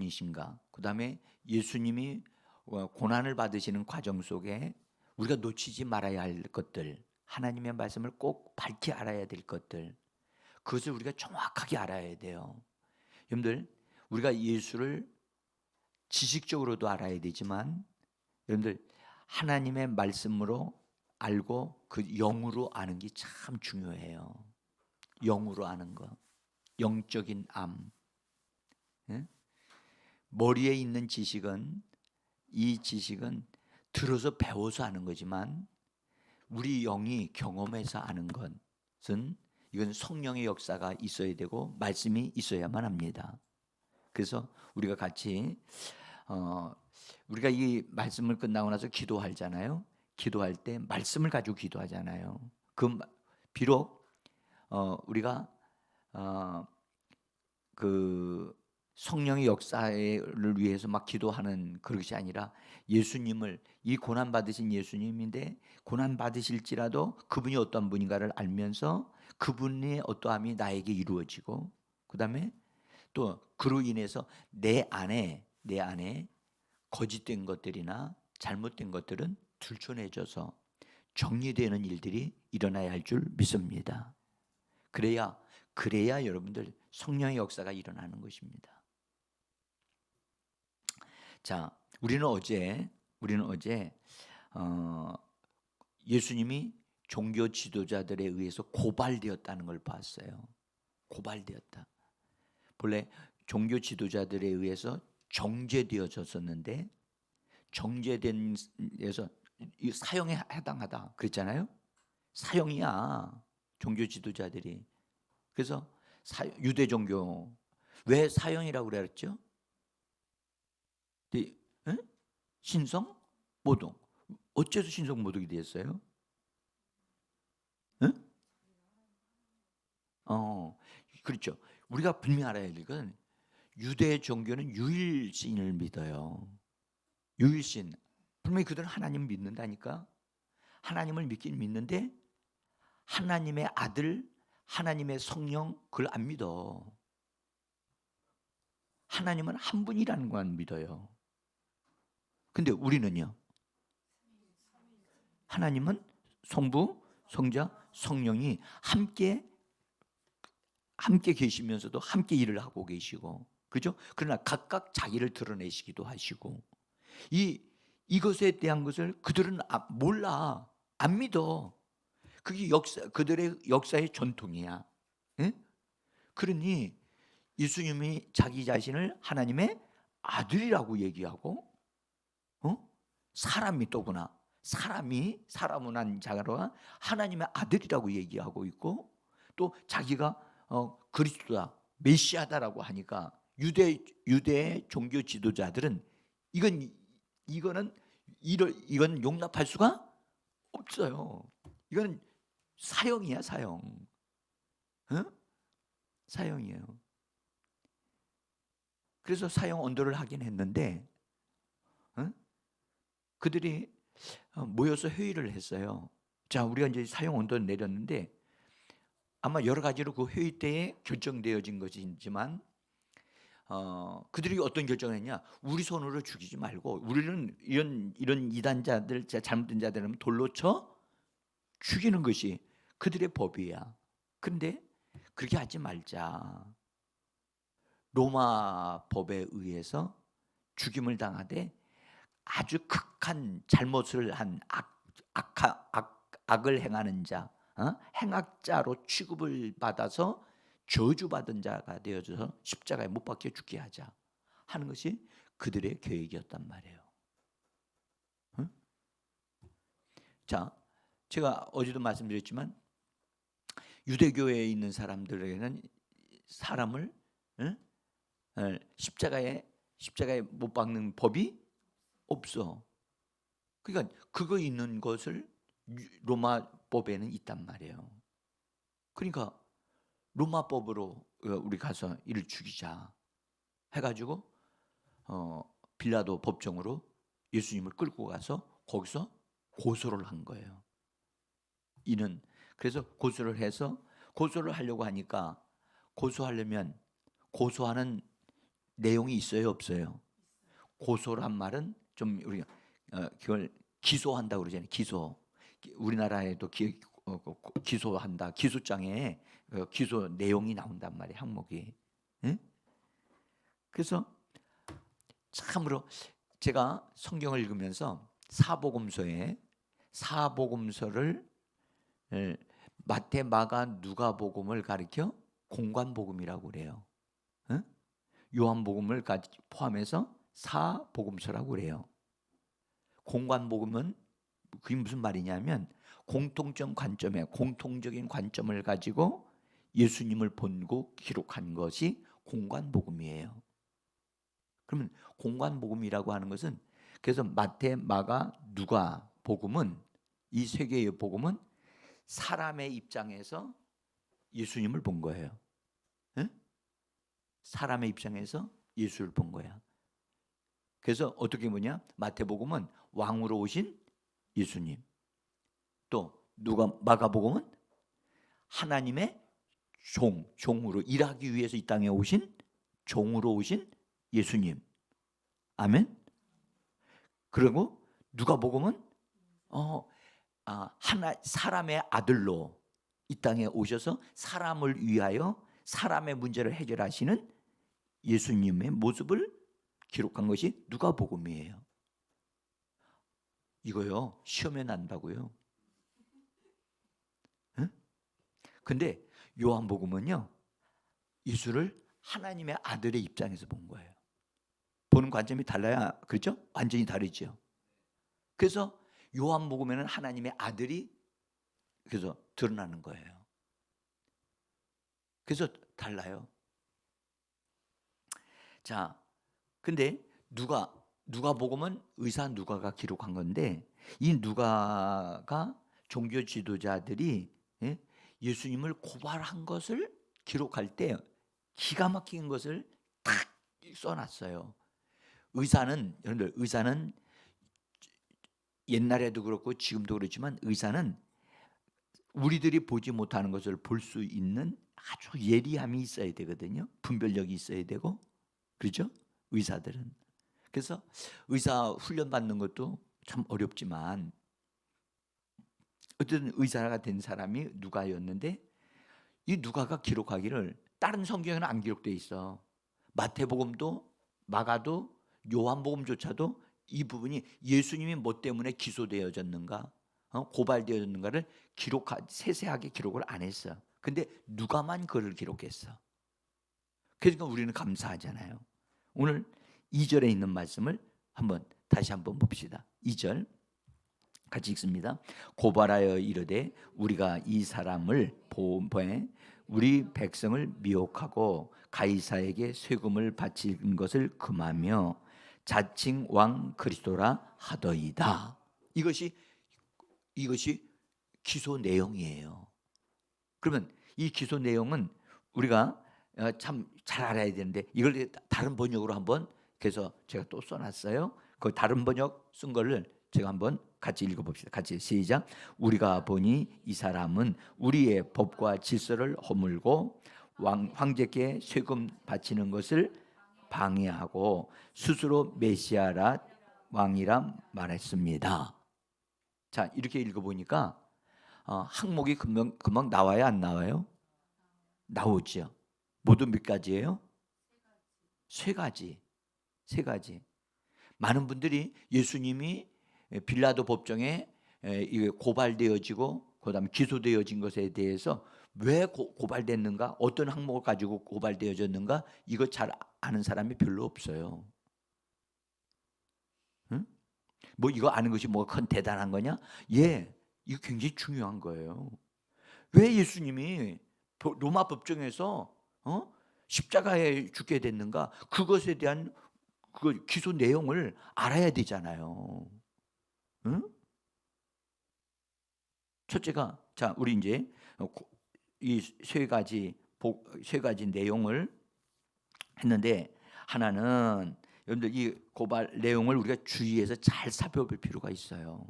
분이신가? 그다음에 예수님이 고난을 받으시는 과정 속에 우리가 놓치지 말아야 할 것들, 하나님의 말씀을 꼭 밝히 알아야 될 것들, 그것을 우리가 정확하게 알아야 돼요. 여러분들, 우리가 예수를 지식적으로도 알아야 되지만 여러분들 하나님의 말씀으로 알고 그 영으로 아는 게 참 중요해요. 영으로 아는 거, 영적인 암. 예? 머리에 있는 지식은, 이 지식은 들어서 배워서 아는 거지만 우리 영이 경험해서 아는 것은 이건 성령의 역사가 있어야 되고 말씀이 있어야만 합니다. 그래서 우리가 같이 우리가 이 말씀을 끝나고 나서 기도하잖아요. 기도할 때 말씀을 가지고 기도하잖아요. 비록 우리가 그 성령의 역사를 위해서 막 기도하는 그것이 아니라 예수님을, 이 고난 받으신 예수님인데 고난 받으실지라도 그분이 어떤 분인가를 알면서 그분의 어떠함이 나에게 이루어지고, 그다음에 또 그로 인해서 내 안에 거짓된 것들이나 잘못된 것들은 들춰내져서 정리되는 일들이 일어나야 할 줄 믿습니다. 그래야 여러분들 성령의 역사가 일어나는 것입니다. 자, 우리는 어제 예수님이 종교 지도자들에 의해서 고발되었다는 걸 봤어요. 고발되었다. 본래 종교 지도자들에 의해서 정죄되어졌었는데 정죄된 데서 사형에 해당하다 그랬잖아요. 사형이야, 종교 지도자들이. 그래서 유대 종교 왜 사형이라고 그랬죠? 네? 신성 모독. 어째서 신성 모독이 되었어요? 네? 그렇죠. 우리가 분명히 알아야 될 건 유대 종교는 유일신을 믿어요. 유일신. 분명히 그들은 하나님을 믿는다니까. 하나님을 믿긴 믿는데 하나님의 아들, 하나님의 성령 그걸 안 믿어. 하나님은 한 분이라는 거 안 믿어요. 근데 우리는요. 하나님은 성부, 성자, 성령이 함께 계시면서도 함께 일을 하고 계시고, 그죠? 그러나 각각 자기를 드러내시기도 하시고, 이것에 대한 것을 그들은 몰라, 안 믿어. 그게 그들의 역사의 전통이야. 응? 그러니 예수님이 자기 자신을 하나님의 아들이라고 얘기하고, 사람이 또구나. 사람은 한 자가 하나님의 아들이라고 얘기하고 있고, 또 자기가 그리스도다, 메시아다라고 하니까 유대 종교 지도자들은 이건 용납할 수가 없어요. 이건 사형이야, 사형. 응? 사형이에요. 그래서 사형 언도를 하긴 했는데, 그들이 모여서 회의를 했어요. 자, 우리가 이제 사형 언도를 내렸는데 아마 여러 가지로 그 회의 때에 결정되어진 것이지만 그들이 어떤 결정을 했냐? 우리 손으로 죽이지 말고 우리는 이런 이단자들, 잘못된 자들은 돌로 쳐 죽이는 것이 그들의 법이야. 그런데 그렇게 하지 말자. 로마 법에 의해서 죽임을 당하되 아주 극한 잘못을 한 악을 행하는 자, 행악자로 취급을 받아서 저주받은 자가 되어져서 십자가에 못 박혀 죽게 하자 하는 것이 그들의 계획이었단 말이에요. 자, 제가 어제도 말씀드렸지만 유대교회에 있는 사람들에게는 사람을 십자가에 못 박는 법이 없어. 그러니까 그거 있는 것을 로마법에는 있단 말이에요. 그러니까 로마법으로 우리 가서 이를 죽이자 해가지고 빌라도 법정으로 예수님을 끌고 가서 거기서 고소를 한 거예요. 그래서 고소를 하려고 하니까 고소하려면 고소하는 내용이 있어요, 없어요? 고소란 말은 좀 우리가 그걸 기소한다고 그러잖아요. 기소. 우리나라에도 기소한다. 기소장에 기소 내용이 나온단 말이에요. 항목이. 응? 그래서 참으로 제가 성경을 읽으면서 사복음서를 마태, 마가, 누가복음을 가리켜 공관복음이라고 그래요. 응? 요한복음을 포함해서 사복음서라고 그래요. 공관복음은 그게 무슨 말이냐면 공통적인 관점을 가지고 예수님을 본고 기록한 것이 공관복음이에요. 그러면 공관복음이라고 하는 것은 그래서 마태, 마가, 누가 복음은 이 세 개의 복음은 사람의 입장에서 예수님을 본 거예요. 응? 사람의 입장에서 예수를 본 거야. 그래서 어떻게 보냐? 마태복음은 왕으로 오신 예수님. 또 마가복음은 하나님의 종으로 일하기 위해서 이 땅에 오신 종으로 오신 예수님. 아멘. 그리고 누가복음은 사람의 아들로 이 땅에 오셔서 사람을 위하여 사람의 문제를 해결하시는 예수님의 모습을 기록한 것이 누가복음이에요. 이거요, 시험에 난다고요. 응? 근데 요한복음은요, 예수를 하나님의 아들의 입장에서 본 거예요. 보는 관점이 달라야, 그렇죠? 완전히 다르죠. 그래서 요한복음에는 하나님의 아들이 그래서 드러나는 거예요. 그래서 달라요. 자, 근데 누가복음은 의사 누가가 기록한 건데, 이 누가가 종교 지도자들이 예수님을 고발한 것을 기록할 때 기가 막힌 것을 딱 써놨어요. 여러분들, 의사는 옛날에도 그렇고 지금도 그렇지만 의사는 우리들이 보지 못하는 것을 볼 수 있는 아주 예리함이 있어야 되거든요. 분별력이 있어야 되고, 그렇죠? 의사들은. 그래서 의사 훈련 받는 것도 참 어렵지만 어쨌든 의사가 된 사람이 누가였는데, 이 누가가 기록하기를 다른 성경에는 안 기록돼 있어. 마태복음도 마가도 요한복음조차도 이 부분이 예수님이 뭐 때문에 기소되어졌는가, 고발되어졌는가를 세세하게 기록을 안 했어. 근데 누가만 그를 기록했어. 그러니까 우리는 감사하잖아요. 오늘 2절에 있는 말씀을 다시 한번 봅시다. 2절 같이 읽습니다. 고발하여 이르되 우리가 이 사람을 보호해 우리 백성을 미혹하고 가이사에게 세금을 바친 것을 금하며 자칭 왕 그리스도라 하더이다. 이것이 기소 내용이에요. 그러면 이 기소 내용은 우리가 참 잘 알아야 되는데, 이걸 다른 번역으로 한번, 그래서 제가 또 써놨어요. 그 다른 번역 쓴 거를 제가 한번 같이 읽어봅시다. 같이 시작. 우리가 보니 이 사람은 우리의 법과 질서를 허물고 황제께 세금 바치는 것을 방해하고 스스로 메시아라 왕이라 말했습니다. 자, 이렇게 읽어보니까 항목이 금방 나와야 안 나와요? 나오죠. 모두 몇 가지예요? 세 가지. 많은 분들이 예수님이 빌라도 법정에 고발되어지고 그다음에 기소되어진 것에 대해서 왜 고발됐는가, 어떤 항목을 가지고 고발되어졌는가, 이거 잘 아는 사람이 별로 없어요. 응? 뭐 이거 아는 것이 뭐 큰 대단한 거냐? 예, 이거 굉장히 중요한 거예요. 왜 예수님이 로마 법정에서 십자가에 죽게 됐는가? 그것에 대한 그 기소 내용을 알아야 되잖아요. 응? 첫째가, 자, 우리 이제 이 세 가지 내용을 했는데, 하나는 여러분들 이 고발 내용을 우리가 주의해서 잘 살펴볼 필요가 있어요.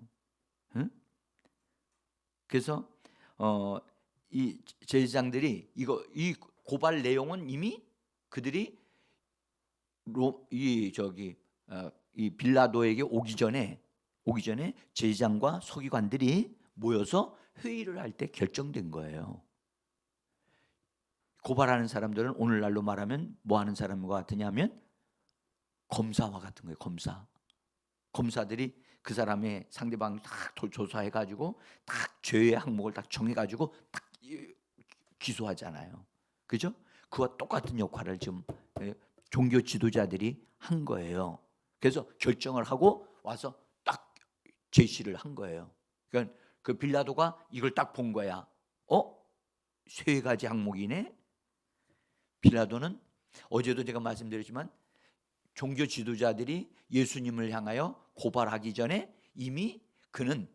응? 그래서 이 제사장들이 이 고발 내용은 이미 그들이 이 빌라도에게 오기 전에 제사장과 서기관들이 모여서 회의를 할 때 결정된 거예요. 고발하는 사람들은 오늘날로 말하면 뭐 하는 사람과 같으냐면 검사와 같은 거예요. 검사들이 그 사람의 상대방 딱 조사해 가지고 딱 죄의 항목을 딱 정해 가지고 딱 기소하잖아요. 그죠? 그와 똑같은 역할을 지금 종교 지도자들이 한 거예요. 그래서 결정을 하고 와서 딱 제시를 한 거예요. 그러니까 그 빌라도가 이걸 딱 본 거야. 세 가지 항목이네. 빌라도는 어제도 제가 말씀드렸지만 종교 지도자들이 예수님을 향하여 고발하기 전에 이미 그는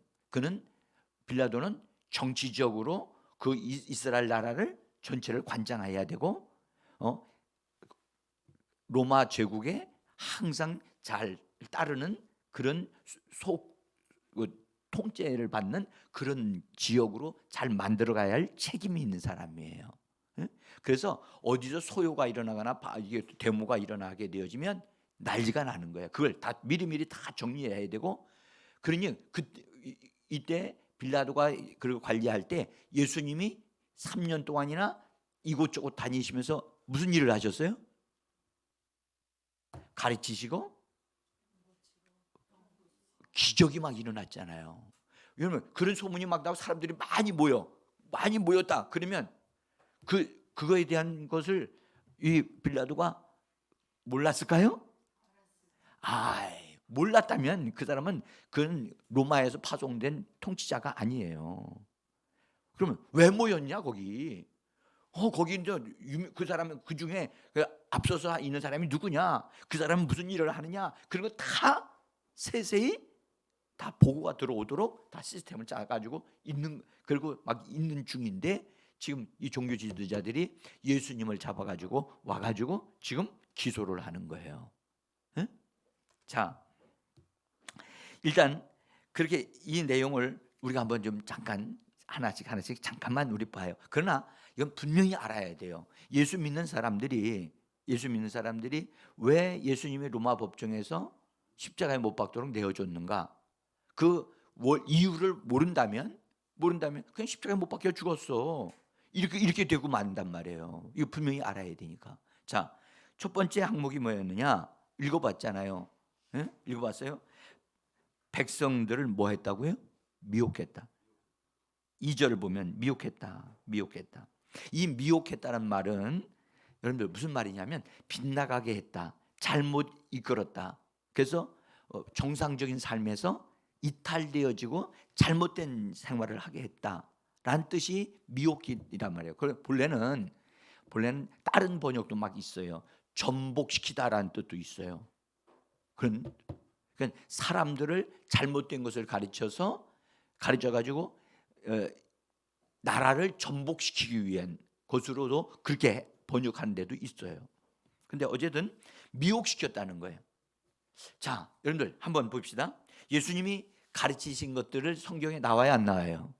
빌라도는 정치적으로 그 이스라엘 나라를 전체를 관장해야 되고 로마 제국에 항상 잘 따르는 그런 통제를 받는 그런 지역으로 잘 만들어가야 할 책임이 있는 사람이에요. 그래서 어디서 소요가 일어나거나 이게 데모가 일어나게 되어지면 난리가 나는 거예요. 그걸 다 미리미리 다 정리해야 되고, 그러니 이때 빌라도가 그걸 관리할 때 예수님이 3년 동안이나 이곳저곳 다니시면서 무슨 일을 하셨어요? 가르치시고 기적이 막 일어났잖아요. 왜냐면 그런 소문이 막 나고 사람들이 많이 모였다. 그러면 그거에 대한 것을 이 빌라도가 몰랐을까요? 몰랐다면 그 사람은 그건 로마에서 파송된 통치자가 아니에요. 그러면 왜 모였냐 거기? 거기 이제 그 사람은 그 중에 앞서서 있는 사람이 누구냐? 그 사람은 무슨 일을 하느냐? 그런 거 다 세세히 다 보고가 들어오도록 다 시스템을 짜가지고 그리고 막 있는 중인데, 지금 이 종교 지도자들이 예수님을 잡아가지고 와가지고 지금 기소를 하는 거예요. 네? 자, 일단 그렇게 이 내용을 우리가 한번 좀 잠깐 하나씩 잠깐만 우리 봐요. 그러나 이건 분명히 알아야 돼요. 예수 믿는 사람들이 왜 예수님이 로마 법정에서 십자가에 못 박도록 내어줬는가? 그 이유를 모른다면 그냥 십자가에 못 박혀 죽었어. 이렇게 되고 만단 말이에요. 이거 분명히 알아야 되니까. 자, 첫 번째 항목이 뭐였느냐? 읽어봤잖아요. 예? 읽어봤어요? 백성들을 뭐 했다고요? 미혹했다. 2절을 보면 미혹했다. 이 미혹했다는 말은 여러분들 무슨 말이냐면 빗나가게 했다. 잘못 이끌었다. 그래서 정상적인 삶에서 이탈되어지고 잘못된 생활을 하게 했다라는 뜻이 미혹이란 말이에요. 본래는 다른 번역도 막 있어요. 전복시키다라는 뜻도 있어요. 그러니까 사람들을 잘못된 것을 가르쳐가지고 나라를 전복시키기 위한 것으로도 그렇게 번역하는 데도 있어요. 근데 어쨌든 미혹시켰다는 거예요. 자, 여러분들 한번 봅시다. 예수님이 가르치신 것들을 성경에 나와야 안 나와요?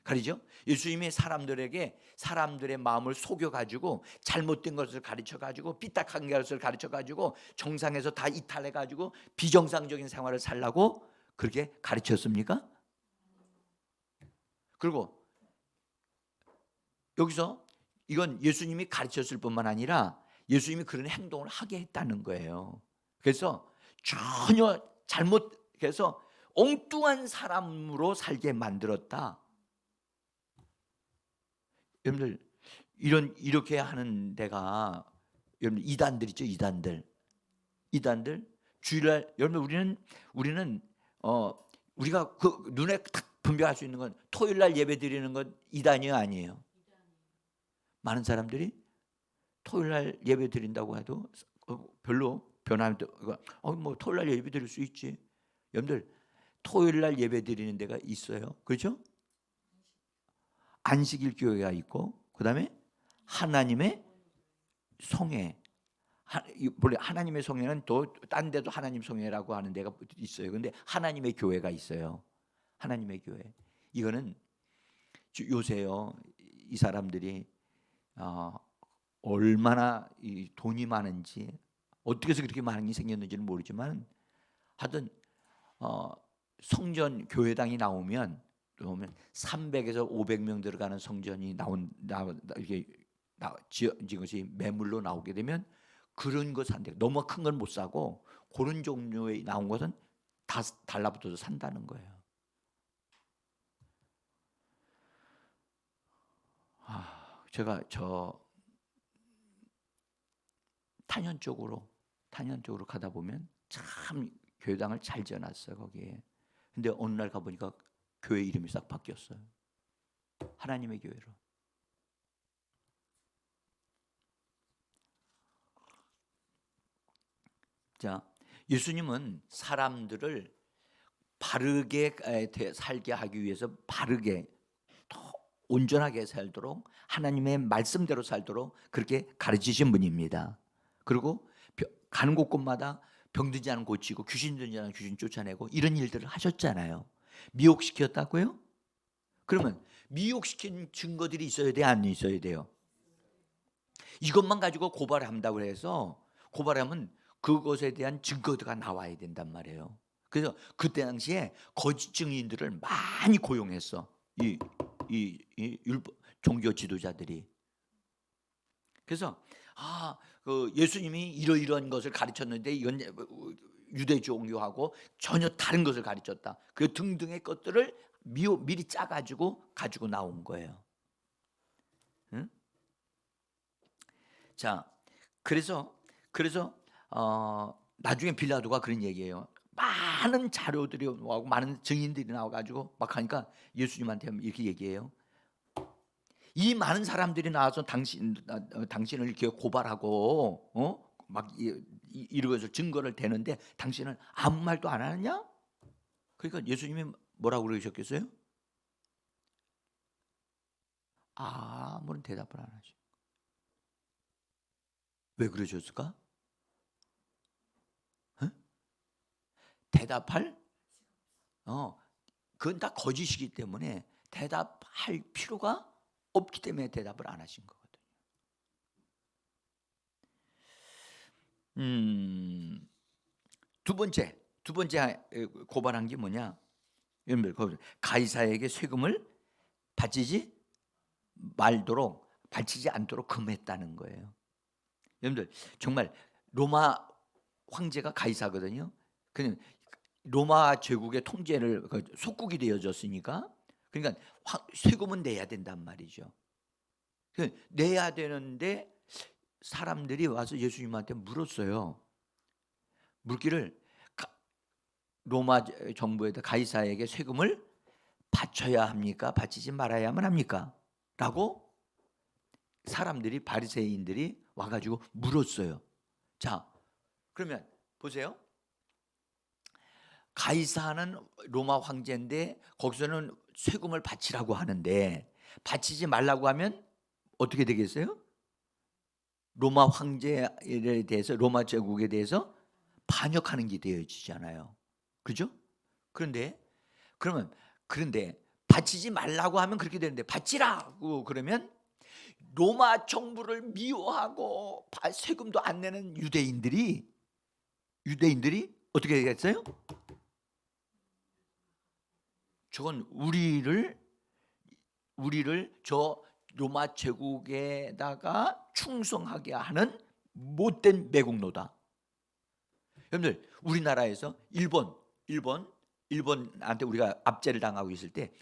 가르죠? 예수님이 사람들의 마음을 속여가지고 잘못된 것을 가르쳐가지고 삐딱한 것을 가르쳐가지고 정상에서 다 이탈해가지고 비정상적인 생활을 살라고 그렇게 가르쳤습니까? 그리고 여기서 이건 예수님이 가르쳤을 뿐만 아니라 예수님이 그런 행동을 하게 했다는 거예요. 그래서 전혀 잘못해서 엉뚱한 사람으로 살게 만들었다. 여러분들 이렇게 하는 데가 여러분 이단들 있죠. 이단들 주일날 여러분 우리는 우리가 그 눈에 딱 분별할 수 있는 건 토요일날 예배 드리는 건 이단이요 아니에요? 많은 사람들이 토요일날 예배 드린다고 해도 별로 변하면 뭐 토요일날 예배 드릴 수 있지. 여러분들 토요일날 예배 드리는 데가 있어요. 그렇죠? 안식일 교회가 있고 그다음에 하나님의 성회. 원래 하나님의 성회는 또 딴 데도 하나님 성회라고 하는 데가 있어요. 근데 하나님의 교회가 있어요. 하나님의 교회. 이거는 요새요 이 사람들이 얼마나 이 돈이 많은지 어떻게 해서 그렇게 많이 생겼는지는 모르지만 하여튼 성전 교회당이 나오면 300에서 500명 들어가는 성전이 이게 지어진 것이 매물로 나오게 되면 그런 거 산대. 너무 큰 건 못 사고 그런 종류의 나온 것은 다 달라붙어서 산다는 거예요. 제가 탄현 쪽으로 가다 보면 참 교회당을 잘 지어놨어요 거기에. 근데 어느 날 가보니까 교회 이름이 싹 바뀌었어요. 하나님의 교회로. 자, 예수님은 사람들을 바르게 살게 하기 위해서 바르게 더 온전하게 살도록 하나님의 말씀대로 살도록 그렇게 가르치신 분입니다. 그리고 가는 곳곳마다 병든 자는 고치고 귀신 들린 자는 귀신 쫓아내고 이런 일들을 하셨잖아요. 미혹시켰다고요? 그러면 미혹시킨 증거들이 있어야 돼, 안 있어야 돼요? 이것만 가지고 고발한다고 해서 고발하면 그것에 대한 증거가 나와야 된단 말이에요. 그래서 그때 당시에 거짓 증인들을 많이 고용했어. 이 종교 지도자들이. 그래서 그 예수님이 이러이러한 것을 가르쳤는데 이건 유대 종교하고 전혀 다른 것을 가르쳤다. 그 등등의 것들을 미리 짜가지고 가지고 나온 거예요. 응? 자, 그래서 나중에 빌라도가 그런 얘기예요. 많은 자료들이 나오고 많은 증인들이 나와가지고 막 하니까 예수님한테 이렇게 얘기해요. 이 많은 사람들이 나와서 당신을 이렇게 고발하고 막 이러면서 증거를 대는데 당신은 아무 말도 안 하느냐? 그러니까 예수님이 뭐라고 그러셨겠어요? 아무런 대답을 안 하죠. 왜 그러셨을까? 대답할? 그건 다 거짓이기 때문에 대답할 필요가 없기 때문에 대답을 안 하신 거거든요. 두 번째 고발한 게 뭐냐? 가이사에게 세금을 바치지 않도록 금했다는 거예요. 여러분들 정말 로마 황제가 가이사거든요. 그냥 로마 제국의 통제를 속국이 되어졌으니까 그러니까 세금은 내야 된단 말이죠. 내야 되는데 사람들이 와서 예수님한테 물었어요. 물기를 로마 정부에다 가이사에게 세금을 바쳐야 합니까? 바치지 말아야만 합니까? 라고 사람들이 바리새인들이 와가지고 물었어요. 자, 그러면 보세요. 가이사는 로마 황제인데 거기서는 세금을 바치라고 하는데 바치지 말라고 하면 어떻게 되겠어요? 로마 황제에 대해서 로마 제국에 대해서 반역하는 게 되어지잖아요. 그죠? 그런데 바치지 말라고 하면 그렇게 되는데 바치라고 그러면 로마 정부를 미워하고 세금도 안 내는 유대인들이 어떻게 되겠어요? 저건 우리를 저 로마 제국에다가 충성하게 하는 못된 매국노다. 여러분들 우리나라에서 일본한테 우리가 압제를 당하고 있을 때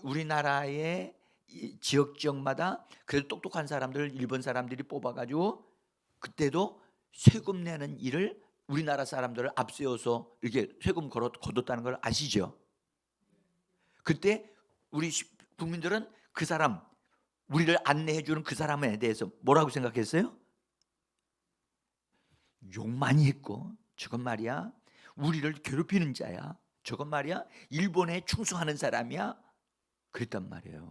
우리나라의 지역마다 그래도 똑똑한 사람들 일본 사람들이 뽑아가지고 그때도 세금 내는 일을 우리나라 사람들을 앞세워서 이렇게 세금 거뒀다는 걸 아시죠? 그때 우리 국민들은 그 사람 우리를 안내해주는 그 사람에 대해서 뭐라고 생각했어요? 욕 많이 했고 저건 말이야 우리를 괴롭히는 자야. 저건 말이야 일본에 충성하는 사람이야. 그랬단 말이에요.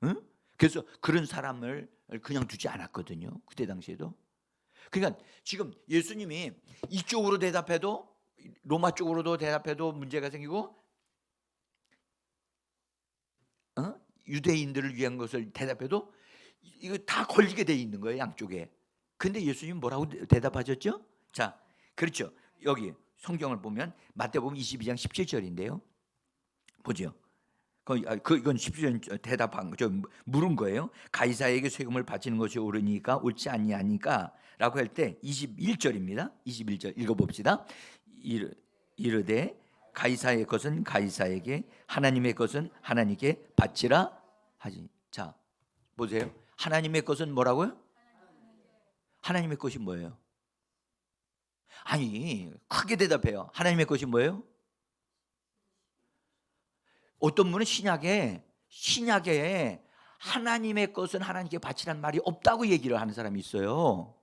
응? 그래서 그런 사람을 그냥 두지 않았거든요. 그때 당시에도. 그러니까 지금 예수님이 이쪽으로 대답해도 로마 쪽으로도 대답해도 문제가 생기고 유대인들을 위한 것을 대답해도 이거 다 걸리게 돼 있는 거예요. 양쪽에. 근데 예수님 뭐라고 대답하셨죠? 자, 그렇죠. 여기 성경을 보면 마태복음 22장 17절인데요. 보죠. 이건 17절 대답한 거죠. 물은 거예요. 가이사에게 세금을 바치는 것이 옳으니까 옳지 아니하니까 라고 할 때 21절입니다. 21절 읽어봅시다. 이르되 가이사의 것은 가이사에게 하나님의 것은 하나님께 바치라 하지. 자, 보세요. 하나님의 것은 뭐라고요? 하나님의 것이 뭐예요? 아니, 크게 대답해요. 하나님의 것이 뭐예요? 어떤 분은 신약에 하나님의 것은 하나님께 바치란 말이 없다고 얘기를 하는 사람이 있어요.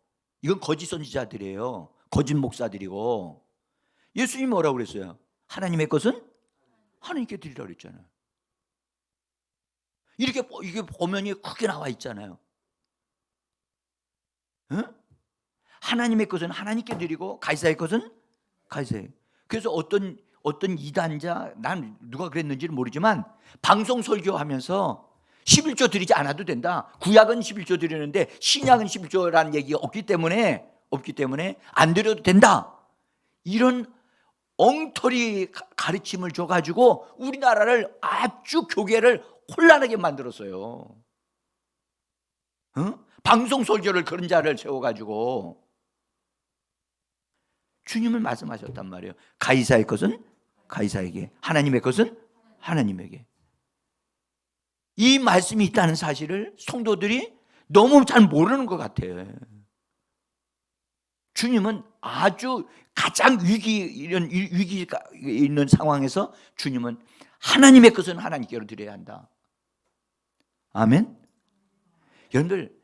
이건 거짓 선지자들이에요. 거짓 목사들이고. 예수님이 뭐라고 그랬어요? 하나님의 것은 하나님께 드리라고 그랬잖아요. 이게 보면이 크게 나와 있잖아요. 응? 하나님의 것은 하나님께 드리고 가이사의 것은 가이사에. 그래서 어떤 이단자, 난 누가 그랬는지는 모르지만 방송 설교하면서 11조 드리지 않아도 된다. 구약은 11조 드리는데 신약은 11조라는 얘기가 없기 때문에 안 드려도 된다. 이런 엉터리 가르침을 줘가지고 우리나라를 아주 교계를 혼란하게 만들었어요. 응? 방송 설교를 그런 자를 세워가지고 주님을 말씀하셨단 말이에요. 가이사의 것은 가이사에게, 하나님의 것은 하나님에게. 이 말씀이 있다는 사실을 성도들이 너무 잘 모르는 것 같아요. 주님은 아주 가장 이런 위기가 있는 상황에서 주님은 하나님의 것은 하나님께로 드려야 한다. 아멘. 여러분들,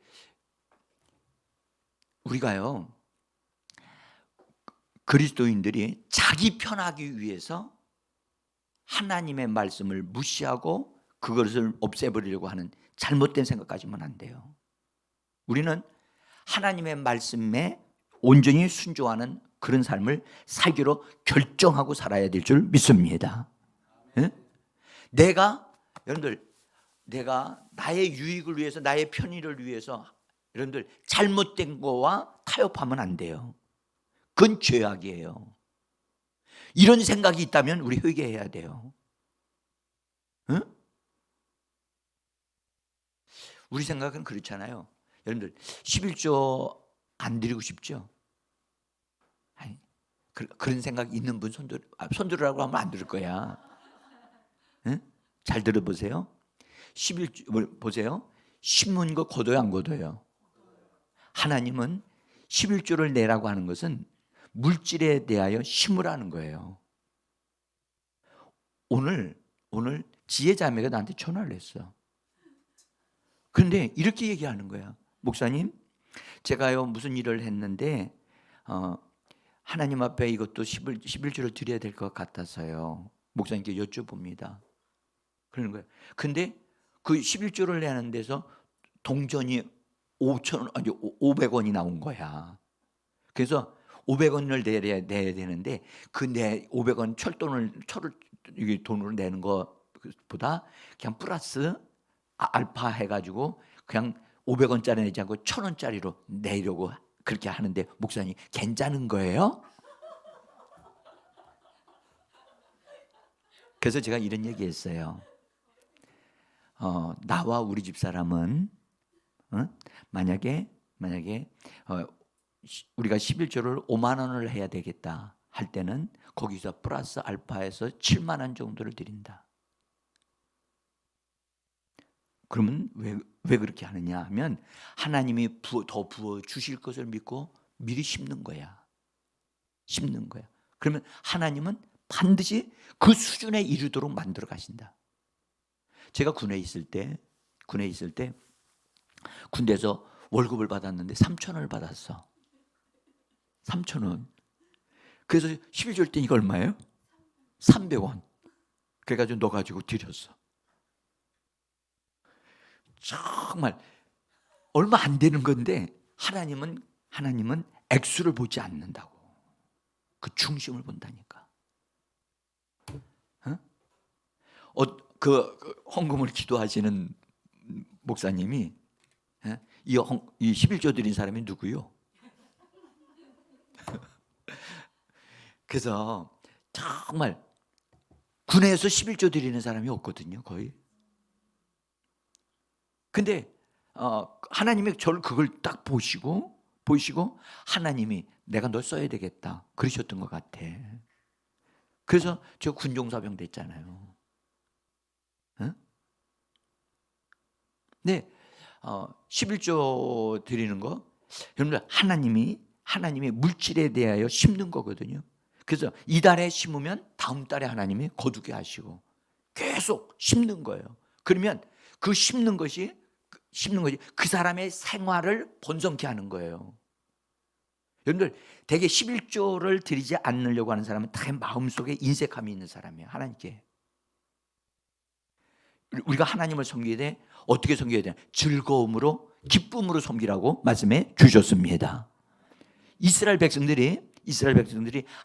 우리가요 그리스도인들이 자기 편하기 위해서 하나님의 말씀을 무시하고 그것을 없애버리려고 하는 잘못된 생각 가지면 안 돼요. 우리는 하나님의 말씀에 온전히 순종하는 그런 삶을 살기로 결정하고 살아야 될 줄 믿습니다. 네? 여러분들, 내가 나의 유익을 위해서, 나의 편의를 위해서 여러분들 잘못된 거와 타협하면 안 돼요. 그건 죄악이에요. 이런 생각이 있다면 우리 회개해야 돼요. 응? 우리 생각은 그렇잖아요. 여러분들 11조 안 드리고 싶죠? 아니, 그런 생각 있는 분 손들으라고 하면 안 들을 거야. 응? 잘 들어보세요. 11조 보세요. 신문고 거둬요, 안 거둬요? 하나님은 11조를 내라고 하는 것은 물질에 대하여 심으라는 거예요. 오늘 지혜자매가 나한테 전화를 했어. 그런데 이렇게 얘기하는 거야. 목사님, 제가요 무슨 일을 했는데 하나님 앞에 이것도 11조를 드려야 될 것 같아서요. 목사님께 여쭤봅니다. 그러는 거예요. 근데 그 11조를 내는 데서 동전이 500원이 나온 거야. 그래서 500원을 내야 되는데 그 500원 철을 돈으로 내는 것보다 그냥 플러스 알파 해가지고 그냥 500원짜리 내지 않고 1,000원짜리로 내려고 그렇게 하는데 목사님 괜찮은 거예요? 그래서 제가 이런 얘기했어요. 나와 우리 집 사람은 만약에 우리가 11조를 5만 원을 해야 되겠다 할 때는 거기서 플러스 알파에서 7만 원 정도를 드린다. 그러면 왜 그렇게 하느냐 하면 하나님이 더 부어 주실 것을 믿고 미리 심는 거야. 그러면 하나님은 반드시 그 수준에 이르도록 만들어 가신다. 제가 군에 있을 때 군대에서 월급을 받았는데 3,000원을 받았어. 3,000원. 그래서 11조 때 이거 얼마예요? 300원. 그래가지고 넣어가지고 드렸어. 정말 얼마 안 되는 건데 하나님은 액수를 보지 않는다고. 그 중심을 본다니까. 그 헌금을 기도하시는 목사님이 이 11조 드린 사람이 누구요? 그래서 정말 군에서 11조 드리는 사람이 없거든요, 거의. 근데 하나님이 저를 그걸 딱 보시고 하나님이 내가 널 써야 되겠다 그러셨던 것 같아. 그래서 저 군종사병 됐잖아요. 응? 네, 11조 드리는 거, 여러분들 하나님이 물질에 대하여 심는 거거든요. 그래서 이달에 심으면 다음 달에 하나님이 거두게 하시고 계속 심는 거예요. 그러면 그 심는 것이 그 사람의 생활을 번성케 하는 거예요. 여러분들 대개 11조를 드리지 않으려고 하는 사람은 다 마음속에 인색함이 있는 사람이에요. 하나님께. 우리가 하나님을 섬기게 돼 어떻게 섬겨야 되나? 즐거움으로 기쁨으로 섬기라고 말씀해 주셨습니다. 이스라엘 백성들이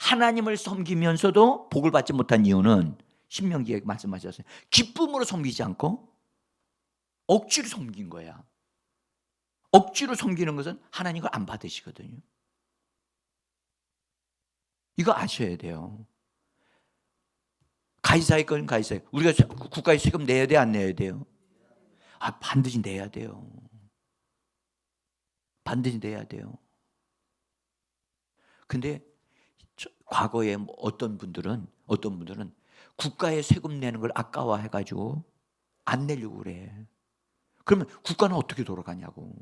하나님을 섬기면서도 복을 받지 못한 이유는 신명기에 말씀하셨어요. 기쁨으로 섬기지 않고 억지로 섬긴 거야. 억지로 섬기는 것은 하나님을 안 받으시거든요. 이거 아셔야 돼요. 가이사의 건 가이사의. 우리가 국가에 세금 내야 돼, 안 내야 돼요? 반드시 내야 돼요. 반드시 내야 돼요. 근데 과거에 어떤 분들은 국가에 세금 내는 걸 아까워해 가지고 안 내려고 그래. 그러면 국가는 어떻게 돌아가냐고.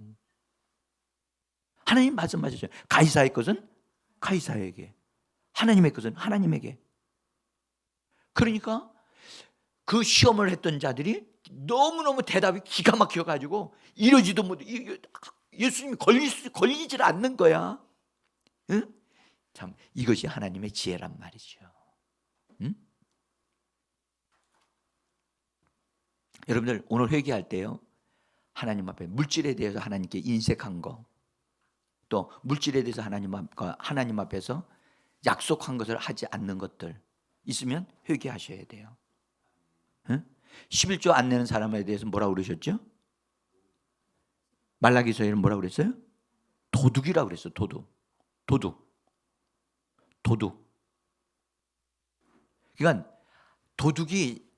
하나님 말씀하셨죠. 가이사의 것은 가이사에게, 하나님의 것은 하나님에게. 그러니까 그 시험을 했던 자들이 너무너무 대답이 기가 막혀 가지고 이러지도 못해. 예수님이 걸리질 않는 거야. 응? 참 이것이 하나님의 지혜란 말이죠. 응? 여러분들 오늘 회개할 때요, 하나님 앞에 물질에 대해서 하나님께 인색한 거, 또 물질에 대해서 하나님 앞에서 약속한 것을 하지 않는 것들 있으면 회개하셔야 돼요. 응? 11조 안 내는 사람에 대해서 뭐라고 그러셨죠? 말라기서에는 뭐라고 그랬어요? 도둑이라고 그랬어요. 도둑. 그러니까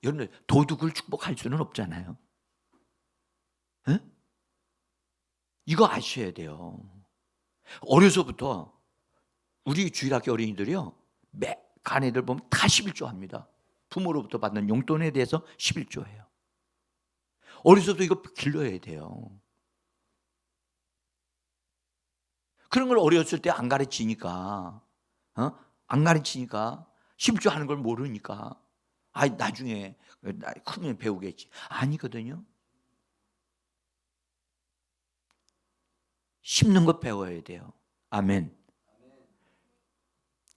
여러분들 도둑을 축복할 수는 없잖아요. 응? 이거 아셔야 돼요. 어려서부터 우리 주일학교 어린이들이요, 간 애들 보면 다 11조 합니다. 부모로부터 받는 용돈에 대해서 11조예요. 어려서부터 이거 길러야 돼요. 그런 걸 어렸을 때 안 가르치니까 11조 하는 걸 모르니까 나중에 크면 배우겠지. 아니거든요. 심는 것 배워야 돼요. 아멘.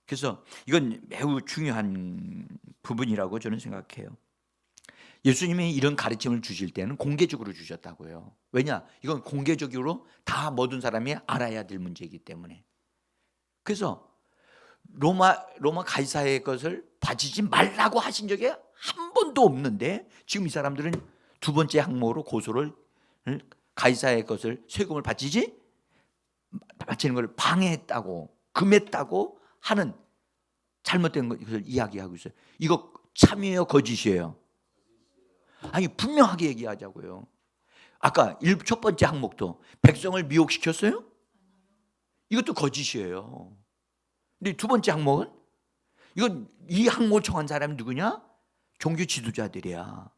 그래서 이건 매우 중요한 부분이라고 저는 생각해요. 예수님이 이런 가르침을 주실 때는 공개적으로 주셨다고요. 왜냐? 이건 공개적으로 다 모든 사람이 알아야 될 문제이기 때문에. 그래서 로마 가이사의 것을 바치지 말라고 하신 적이 한 번도 없는데 지금 이 사람들은 두 번째 항목으로 고소를, 가이사의 것을 세금을 바치는 걸 방해했다고, 금했다고 하는 잘못된 것을 이야기하고 있어요. 이거 참이에요, 거짓이에요? 아니, 분명하게 얘기하자고요. 아까 첫 번째 항목도 백성을 미혹시켰어요? 이것도 거짓이에요. 근데 두 번째 항목은, 이건 이 항목을 정한 사람이 누구냐? 종교 지도자들이야.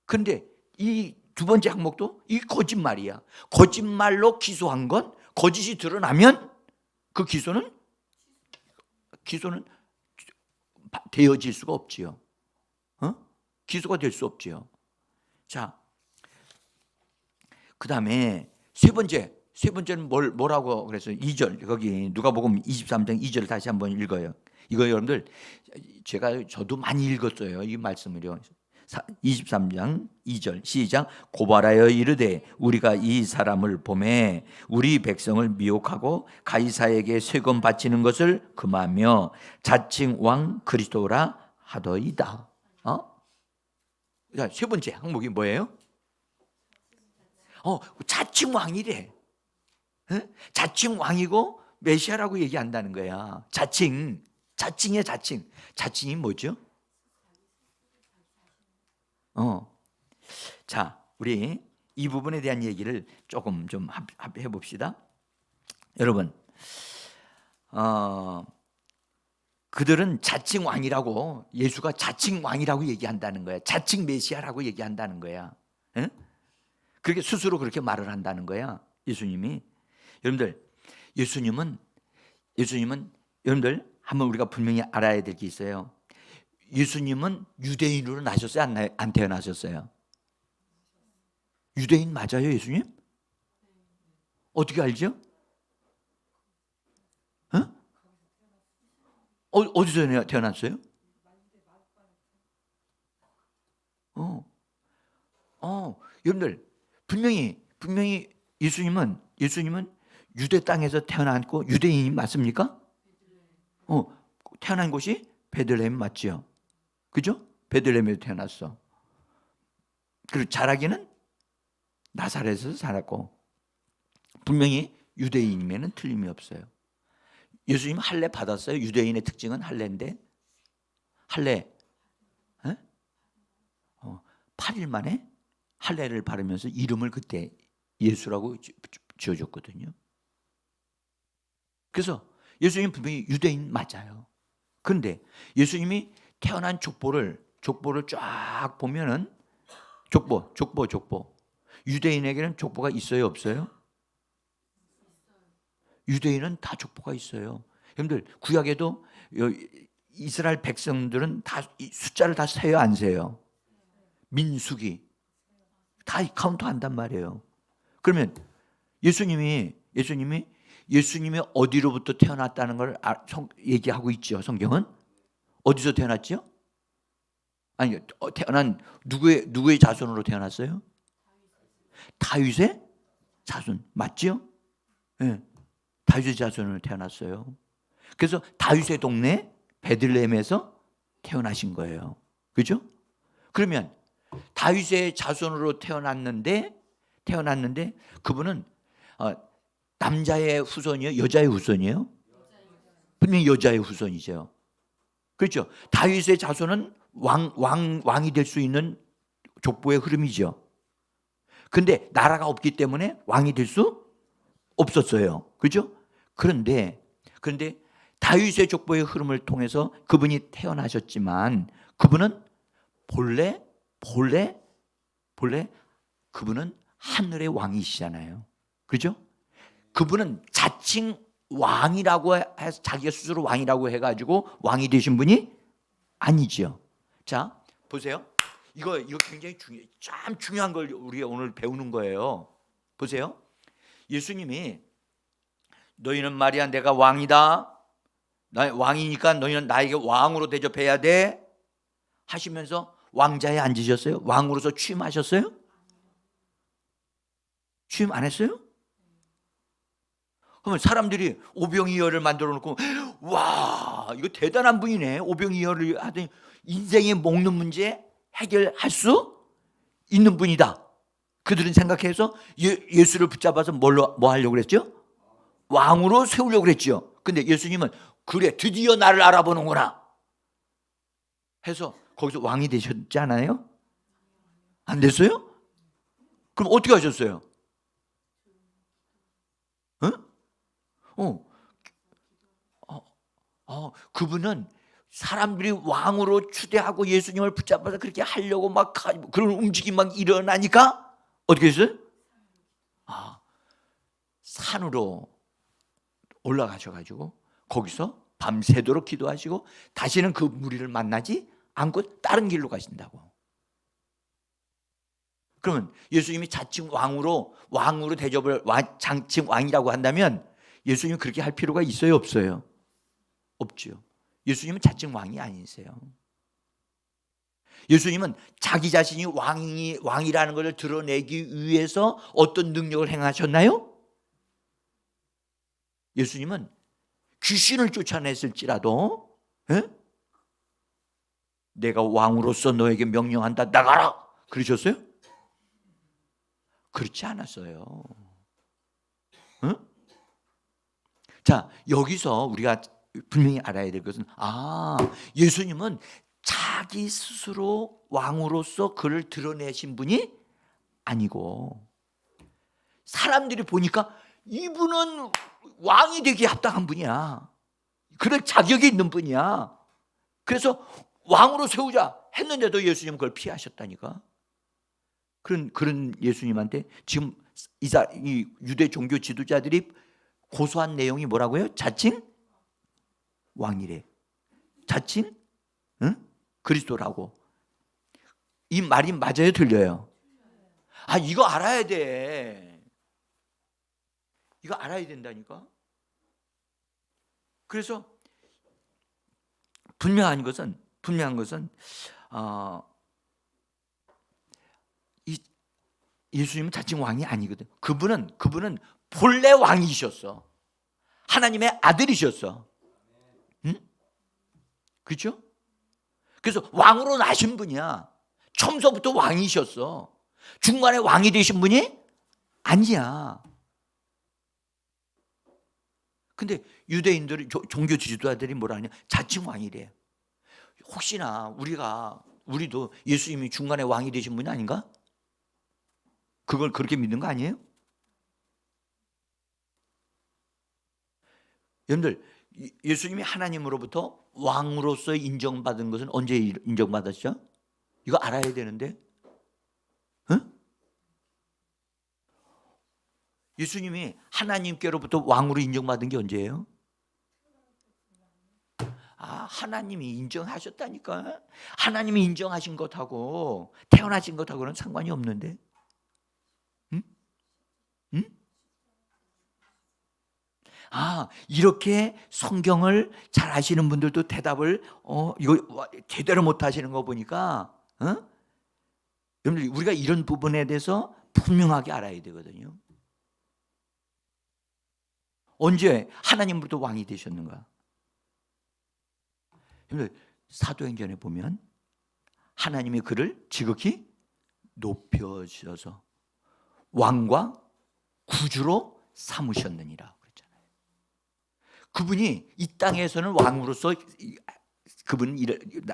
그런데 이 두 번째 항목도 이 거짓말이야. 거짓말로 기소한 건 거짓이 드러나면 그 기소는 되어질 수가 없지요. 기소가 될 수 없지요. 자, 그 다음에 세 번째는 뭐라고 그랬어요? 2절, 거기 누가복음 23장 2절 다시 한번 읽어요. 이거 여러분들 저도 많이 읽었어요, 이 말씀을요. 23장 2절 시작. 고발하여 이르되 우리가 이 사람을 보매 우리 백성을 미혹하고 가이사에게 세금 바치는 것을 금하며 자칭 왕 그리스도라 하더이다. 자, 세 번째 항목이 뭐예요? 자칭 왕이래. 자칭 왕이고 메시아라고 얘기한다는 거야. 자칭 자칭이에요, 자칭. 자칭이 뭐죠? 자, 우리 이 부분에 대한 얘기를 조금 좀 해봅시다. 여러분, 그들은 자칭 왕이라고, 예수가 자칭 왕이라고 얘기한다는 거야. 자칭 메시아라고 얘기한다는 거야. 응? 그렇게 스스로 그렇게 말을 한다는 거야, 예수님이. 여러분들, 예수님은 여러분들 한번 우리가 분명히 알아야 될 게 있어요. 예수님은 유대인으로 나셨어요? 안 태어나셨어요? 유대인 맞아요, 예수님? 어떻게 알죠? 어디서 태어났어요? 여러분들 분명히 예수님은 유대 땅에서 태어났고 유대인이 맞습니까? 태어난 곳이 베들레헴 맞지요? 그죠? 베들레헴에서 태어났어. 그리고 자라기는 나사렛에서 살았고 분명히 유대인이면 틀림이 없어요. 예수님 할례 받았어요? 유대인의 특징은 할례인데 할례 8일 만에 할례를 바르면서 이름을 그때 예수라고 지어줬거든요. 그래서 예수님 분명히 유대인 맞아요. 그런데 예수님이 태어난 족보를 쫙 보면은 족보 유대인에게는 족보가 있어요, 없어요? 유대인은 다 족보가 있어요. 여러분들 구약에도 이스라엘 백성들은 다 숫자를 다 세요, 안 세요? 민수기 다 카운트 한단 말이에요. 그러면 예수님이 어디로부터 태어났다는 걸 얘기하고 있죠. 성경은 어디서 태어났죠? 아니 태어난 누구의 자손으로 태어났어요? 다윗의 자손 맞죠? 네. 다윗의 자손으로 태어났어요. 그래서 다윗의 동네 베들레헴에서 태어나신 거예요. 그죠? 그러면 다윗의 자손으로 태어났는데 그분은 남자의 후손이에요? 여자의 후손이에요? 분명히 여자의 후손이죠. 그렇죠? 다윗의 자손은 왕이 될 수 있는 족보의 흐름이죠. 근데 나라가 없기 때문에 왕이 될 수 없었어요. 그렇죠? 그런데 다윗의 족보의 흐름을 통해서 그분이 태어나셨지만 그분은 본래 그분은 하늘의 왕이시잖아요. 그렇죠? 그분은 자칭 왕이라고 해서 자기가 스스로 왕이라고 해가지고 왕이 되신 분이 아니죠. 자, 보세요. 이거 굉장히 참 중요한 걸 우리가 오늘 배우는 거예요. 보세요. 예수님이 너희는 말이야 내가 왕이다. 나 왕이니까 너희는 나에게 왕으로 대접해야 돼. 하시면서 왕자에 앉으셨어요? 왕으로서 취임하셨어요? 취임 안 했어요? 그러면 사람들이 오병이어를 만들어 놓고 와 이거 대단한 분이네. 오병이어를 하더니 인생의 먹는 문제 해결할 수 있는 분이다. 그들은 생각해서 예수를 붙잡아서 뭐 하려고 그랬죠? 왕으로 세우려고 그랬죠. 근데 예수님은 그래 드디어 나를 알아보는구나 해서 거기서 왕이 되셨잖아요. 안 됐어요? 그럼 어떻게 하셨어요? 그분은 사람들이 왕으로 추대하고 예수님을 붙잡아서 그렇게 하려고 막 그런 움직임이 막 일어나니까 어떻게 했어요? 산으로 올라가셔가지고 거기서 밤새도록 기도하시고 다시는 그 무리를 만나지 않고 다른 길로 가신다고. 그러면 예수님이 자칭 왕으로 대접을 자칭 왕이라고 한다면 예수님이 그렇게 할 필요가 있어요, 없어요? 없죠. 예수님은 자칭 왕이 아니세요. 예수님은 자기 자신이 왕이라는 것을 드러내기 위해서 어떤 능력을 행하셨나요? 예수님은 귀신을 쫓아냈을지라도 내가 왕으로서 너에게 명령한다 나가라 그러셨어요? 그렇지 않았어요. 자, 여기서 우리가 분명히 알아야 될 것은 예수님은 자기 스스로 왕으로서 그를 드러내신 분이 아니고 사람들이 보니까 이분은 왕이 되기에 합당한 분이야. 그럴 자격이 있는 분이야. 그래서 왕으로 세우자 했는데도 예수님은 그걸 피하셨다니까. 그런 예수님한테 지금 이 유대 종교 지도자들이 고소한 내용이 뭐라고요? 자칭 왕이래. 자칭 그리스도라고. 이 말이 맞아요, 틀려요? 이거 알아야 돼. 이거 알아야 된다니까. 그래서 분명한 것은 이 예수님은 자칭 왕이 아니거든. 그분은 본래 왕이셨어. 하나님의 아들이셨어. 응? 그렇죠? 그래서 왕으로 나신 분이야. 처음서부터 왕이셨어. 중간에 왕이 되신 분이 아니야. 근데 유대인들이 종교 지도자들이 뭐라 하냐? 자칭 왕이래. 혹시나 우리도 예수님이 중간에 왕이 되신 분이 아닌가? 그걸 그렇게 믿는 거 아니에요? 여러분들, 예수님이 하나님으로부터 왕으로서 인정받은 것은 언제 인정받았죠? 이거 알아야 되는데. 응? 예수님이 하나님께로부터 왕으로 인정받은 게 언제예요? 하나님이 인정하셨다니까. 하나님이 인정하신 것하고 태어나신 것하고는 상관이 없는데. 응? 응? 이렇게 성경을 잘 아시는 분들도 대답을 이거 제대로 못 하시는 거 보니까 여러분들, 우리가 이런 부분에 대해서 분명하게 알아야 되거든요. 언제 하나님부터 왕이 되셨는가? 여러분들, 사도행전에 보면 하나님이 그를 지극히 높여주셔서 왕과 구주로 삼으셨느니라 그랬잖아요. 그분이 이 땅에서는 왕으로서 그분은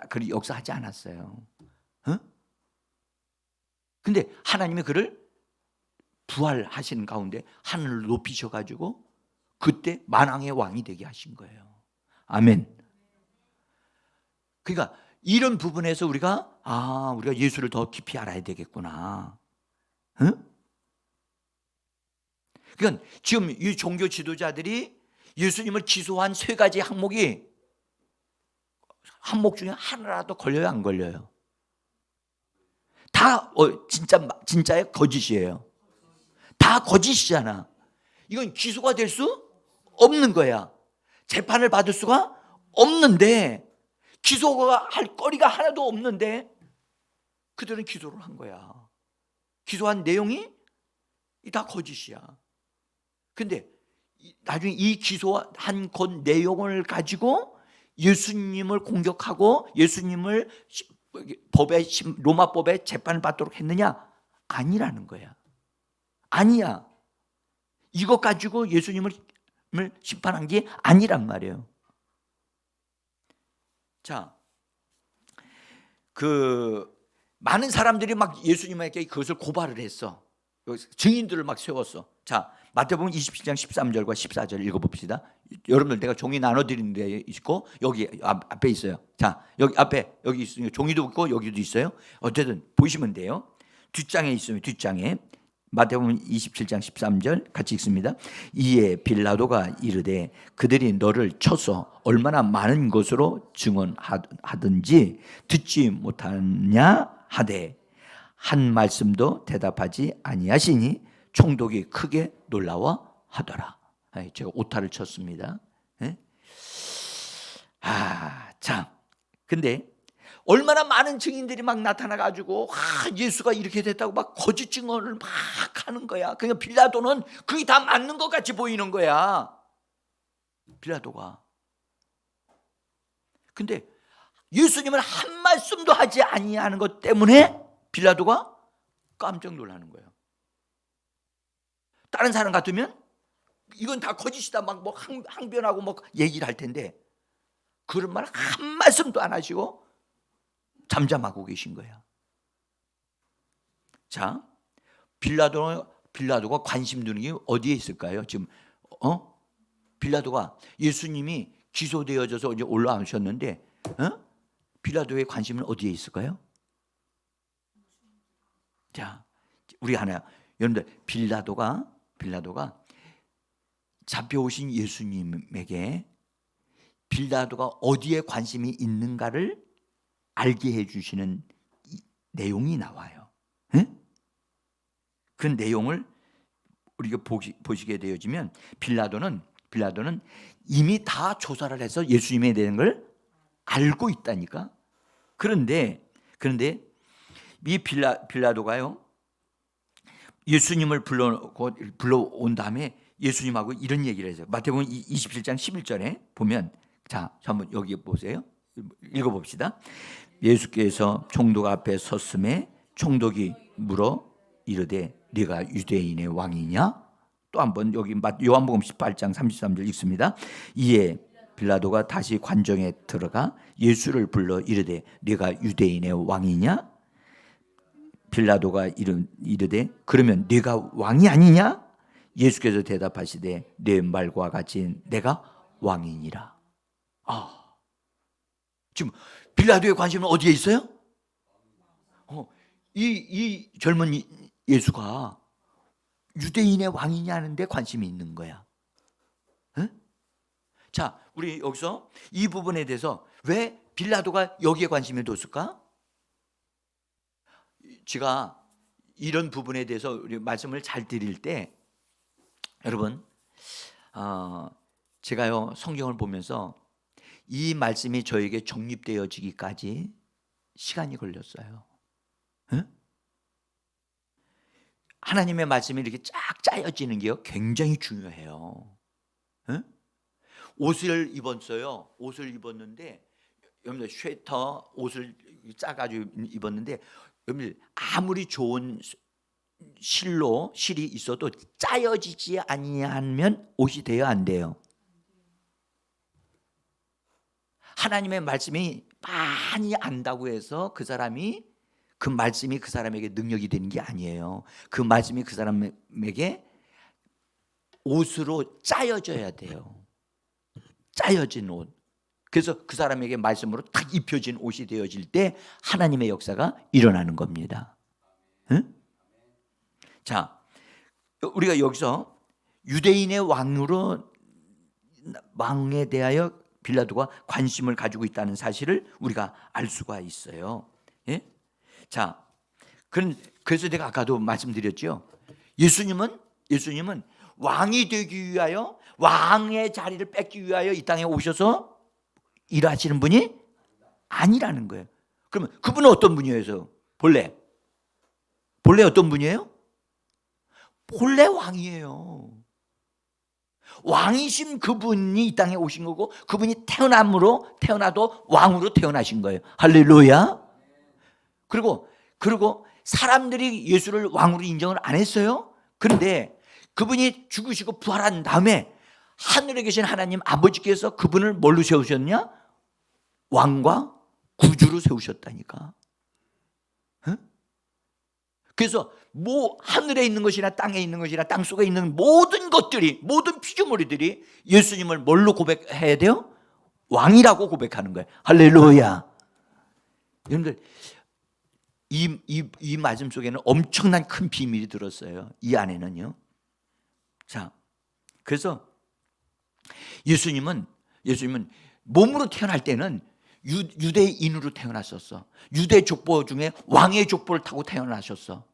그를 역사하지 않았어요. 근데 하나님이 그를 부활하시는 가운데 하늘을 높이셔가지고 그때 만왕의 왕이 되게 하신 거예요. 아멘. 그러니까 이런 부분에서 우리가 예수를 더 깊이 알아야 되겠구나. 그러니까 지금 이 종교 지도자들이 예수님을 기소한 세 가지 항목이 항목 중에 하나라도 걸려요, 안 걸려요? 다 진짜의 거짓이에요. 다 거짓이잖아. 이건 기소가 될 수 없는 거야. 재판을 받을 수가 없는데, 기소가 할 거리가 하나도 없는데 그들은 기소를 한 거야. 기소한 내용이 다 거짓이야. 근데 나중에 이 기소한 것 내용을 가지고 예수님을 공격하고 예수님을 로마법에 재판을 받도록 했느냐? 아니라는 거야. 아니야. 이것 가지고 예수님을 심판한 게 아니란 말이에요. 자, 많은 사람들이 막 예수님에게 그것을 고발을 했어. 증인들을 막 세웠어. 자, 마태복음 27장 13절과 14절 읽어봅시다. 여러분들, 내가 종이 나눠드리는 데 있고 여기 앞에 있어요. 자, 여기 앞에 여기 있으니까 종이도 있고 여기도 있어요. 어쨌든 보시면 돼요. 뒷장에 있으면 뒷장에 마태복음 27장 13절 같이 읽습니다. 이에 빌라도가 이르되 그들이 너를 쳐서 얼마나 많은 것으로 증언하든지 듣지 못하냐 하되 한 말씀도 대답하지 아니하시니 총독이 크게 놀라워 하더라. 제가 오타를 쳤습니다. 참, 근데 얼마나 많은 증인들이 막 나타나가지고 예수가 이렇게 됐다고 막 거짓 증언을 막 하는 거야. 그러니까 빌라도는 그게 다 맞는 것 같이 보이는 거야. 빌라도가. 근데 예수님은 한 말씀도 하지 아니하는 것 때문에 빌라도가 깜짝 놀라는 거예요. 다른 사람 같으면 이건 다 거짓이다 막 항변하고 막 얘기를 할 텐데 그런 말 한 말씀도 안 하시고 잠잠하고 계신 거야. 자, 빌라도가 관심 두는 게 어디에 있을까요? 지금 빌라도가 예수님이 기소되어져서 이제 올라오셨는데 빌라도의 관심은 어디에 있을까요? 자, 우리 하나, 여러분들, 빌라도가 잡혀오신 예수님에게 빌라도가 어디에 관심이 있는가를 알게 해주시는 내용이 나와요. 그 내용을 우리가 보시게 되어지면 빌라도는 이미 다 조사를 해서 예수님에 대한 걸 알고 있다니까. 그런데 이 빌라도가요, 예수님을 불러온 다음에 예수님하고 이런 얘기를 했어요. 마태복음 27장 11절에 보면, 자, 한번 여기 보세요. 읽어봅시다. 예수께서 총독 앞에 섰음에 총독이 물어 이르되 네가 유대인의 왕이냐? 또 한번 여기 요한복음 18장 33절 읽습니다. 이에 빌라도가 다시 관정에 들어가 예수를 불러 이르되 네가 유대인의 왕이냐? 빌라도가 이르되 그러면 네가 왕이 아니냐? 예수께서 대답하시되 내 말과 같이 내가 왕이니라. 지금 빌라도의 관심은 어디에 있어요? 이 젊은 예수가 유대인의 왕이냐는데 관심이 있는 거야. 자, 우리 여기서 이 부분에 대해서 왜 빌라도가 여기에 관심을 뒀을까? 제가 이런 부분에 대해서 우리 말씀을 잘 드릴 때, 여러분, 제가요 성경을 보면서 이 말씀이 저에게 정립되어지기까지 시간이 걸렸어요. 하나님의 말씀이 이렇게 쫙 짜여지는 게요 굉장히 중요해요. 옷을 입었어요. 옷을 입었는데, 여러분들 쉐터 옷을 짜가지고 입었는데, 여러분들 아무리 좋은 실이 있어도 짜여지지 아니하면 옷이 돼요, 안 돼요? 하나님의 말씀이 많이 안다고 해서 그 말씀이 그 사람에게 능력이 되는 게 아니에요. 그 말씀이 그 사람에게 옷으로 짜여져야 돼요. 짜여진 옷. 그래서 그 사람에게 말씀으로 딱 입혀진 옷이 되어질 때 하나님의 역사가 일어나는 겁니다. 자, 우리가 여기서 유대인의 왕에 대하여 빌라도가 관심을 가지고 있다는 사실을 우리가 알 수가 있어요. 예? 자, 그래서 내가 아까도 말씀드렸죠. 예수님은 왕이 되기 위하여, 왕의 자리를 뺏기 위하여 이 땅에 오셔서 일하시는 분이 아니라는 거예요. 그러면 그분은 어떤 분이에요? 본래 어떤 분이에요? 본래 왕이에요. 왕이신 그분이 이 땅에 오신 거고, 그분이 태어나도 왕으로 태어나신 거예요. 할렐루야. 그리고 사람들이 예수를 왕으로 인정을 안 했어요. 그런데 그분이 죽으시고 부활한 다음에 하늘에 계신 하나님 아버지께서 그분을 뭘로 세우셨냐? 왕과 구주로 세우셨다니까. 그래서 하늘에 있는 것이나 땅에 있는 것이나 땅 속에 있는 모든 것들이, 모든 피조물들이 예수님을 뭘로 고백해야 돼요? 왕이라고 고백하는 거예요. 할렐루야. 여러분들, 이 말씀 속에는 엄청난 큰 비밀이 들었어요. 이 안에는요. 자, 그래서 예수님은 몸으로 태어날 때는 유대인으로 태어났었어. 유대 족보 중에 왕의 족보를 타고 태어나셨어.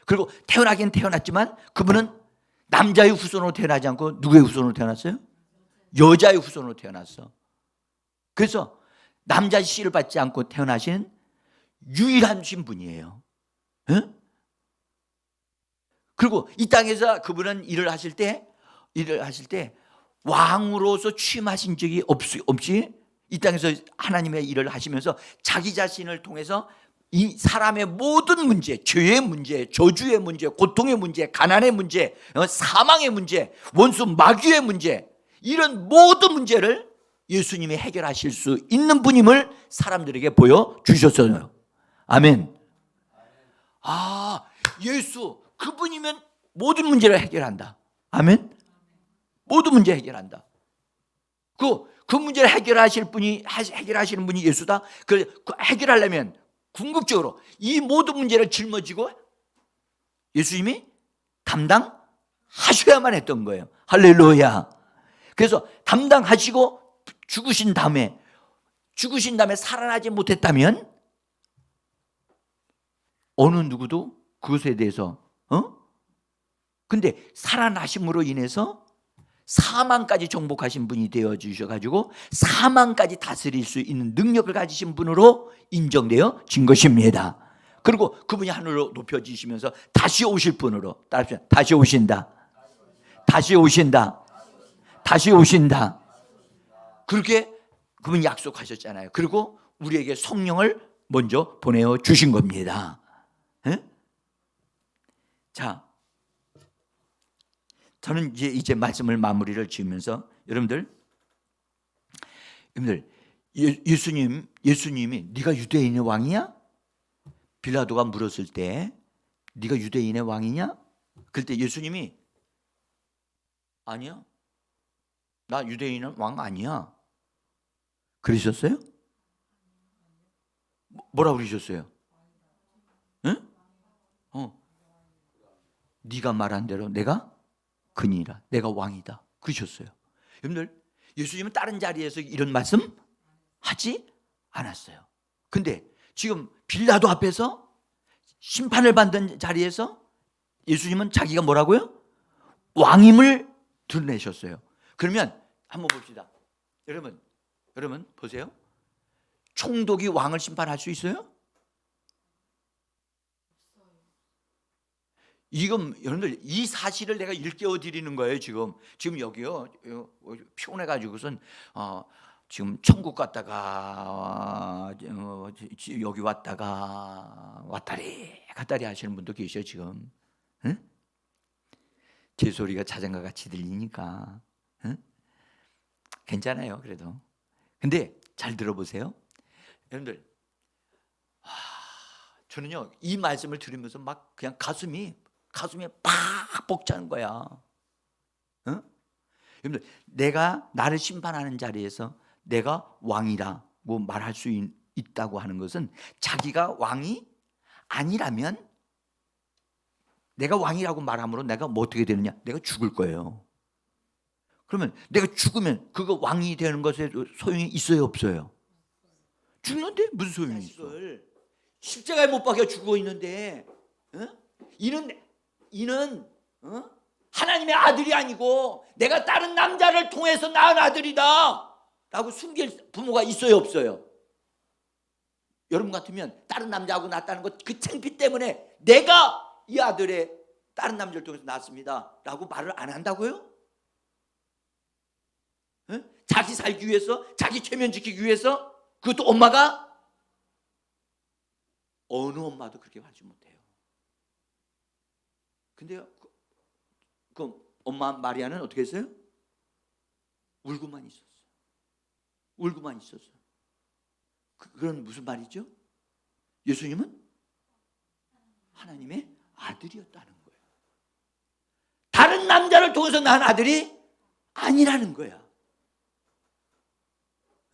그리고 태어나긴 태어났지만 그분은 남자의 후손으로 태어나지 않고 누구의 후손으로 태어났어요? 여자의 후손으로 태어났어. 그래서 남자 씨를 받지 않고 태어나신 유일한 분이에요. 그리고 이 땅에서 그분은 일을 하실 때 왕으로서 취임하신 적이 없이 이 땅에서 하나님의 일을 하시면서 자기 자신을 통해서 이 사람의 모든 문제, 죄의 문제, 저주의 문제, 고통의 문제, 가난의 문제, 사망의 문제, 원수 마귀의 문제, 이런 모든 문제를 예수님이 해결하실 수 있는 분임을 사람들에게 보여주셨어요. 아멘. 아, 예수 그분이면 모든 문제를 해결한다. 아멘. 모든 문제 해결한다. 그 문제를 해결하시는 분이 예수다. 그 해결하려면 궁극적으로 이 모든 문제를 짊어지고 예수님이 담당하셔야만 했던 거예요. 할렐루야. 그래서 담당하시고 죽으신 다음에 살아나지 못했다면 어느 누구도 그것에 대해서 근데 살아나심으로 인해서 사망까지 정복하신 분이 되어 주셔가지고 사망까지 다스릴 수 있는 능력을 가지신 분으로 인정되어진 것입니다. 그리고 그분이 하늘로 높여지시면서 다시 오실 분으로 따라합시다. 다시 오신다. 다시 오신다. 다시 오신다. 그렇게 그분이 약속하셨잖아요. 그리고 우리에게 성령을 먼저 보내어 주신 겁니다. 에? 자, 저는 이제 말씀을 마무리를 지으면서 여러분들 예수님이 네가 유대인의 왕이야? 빌라도가 물었을 때 네가 유대인의 왕이냐? 그럴 때 예수님이 아니야. 나 유대인은 왕 아니야. 그러셨어요? 뭐라고 그러셨어요? 응? 네가 말한 대로 내가 근이라 내가 왕이다 그러셨어요. 여러분들 예수님은 다른 자리에서 이런 말씀 하지 않았어요. 근데 지금 빌라도 앞에서 심판을 받는 자리에서 예수님은 자기가 뭐라고요? 왕임을 드러내셨어요. 그러면 한번 봅시다. 여러분 보세요. 총독이 왕을 심판할 수 있어요? 이건 여러분들 이 사실을 내가 일깨워 드리는 거예요. 지금 여기요 피곤해가지고선 지금 천국 갔다가 여기 왔다가 왔다리 갔다리 하시는 분도 계셔 지금. 응? 제 소리가 자장가 같이 들리니까 응? 괜찮아요. 그래도 근데 잘 들어보세요. 여러분들 저는요 이 말씀을 들으면서 막 그냥 가슴에 팍 벅차는 거야. 응? 여러분들 내가 나를 심판하는 자리에서 내가 왕이라고 말할 수 있다고 하는 것은 자기가 왕이 아니라면 내가 왕이라고 말함으로 내가 뭐 어떻게 되느냐? 내가 죽을 거예요. 그러면 내가 죽으면 그거 왕이 되는 것에 소용이 있어요 없어요? 죽는데 무슨 소용이 있어? 십자가에 못 박혀 죽어 있는데 이는 하나님의 아들이 아니고 내가 다른 남자를 통해서 낳은 아들이다 라고 숨길 부모가 있어요 없어요? 여러분 같으면 다른 남자하고 낳았다는 것 그 창피 때문에 내가 이 아들의 다른 남자를 통해서 낳았습니다 라고 말을 안 한다고요? 자기 살기 위해서 자기 체면 지키기 위해서 그것도 엄마가 어느 엄마도 그렇게 하지 못해요. 근데 그 엄마 마리아는 어떻게 했어요? 울고만 있었어요. 울고만 있었어요. 그건 무슨 말이죠? 예수님은 하나님의 아들이었다는 거예요. 다른 남자를 통해서 낳은 아들이 아니라는 거야.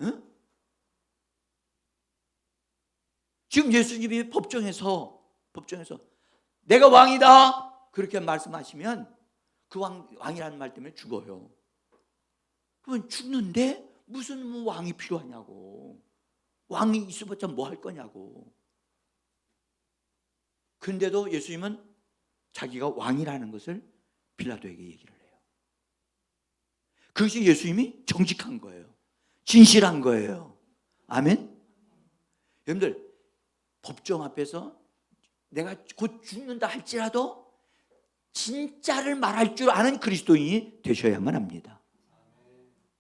응? 지금 예수님이 법정에서 내가 왕이다 그렇게 말씀하시면 그 왕이라는 말 때문에 죽어요. 그러면 죽는데 무슨 왕이 필요하냐고. 왕이 있어봤자 뭐 할 거냐고. 근데도 예수님은 자기가 왕이라는 것을 빌라도에게 얘기를 해요. 그것이 예수님이 정직한 거예요. 진실한 거예요. 아멘. 여러분들 법정 앞에서 내가 곧 죽는다 할지라도 진짜를 말할 줄 아는 그리스도인이 되셔야만 합니다.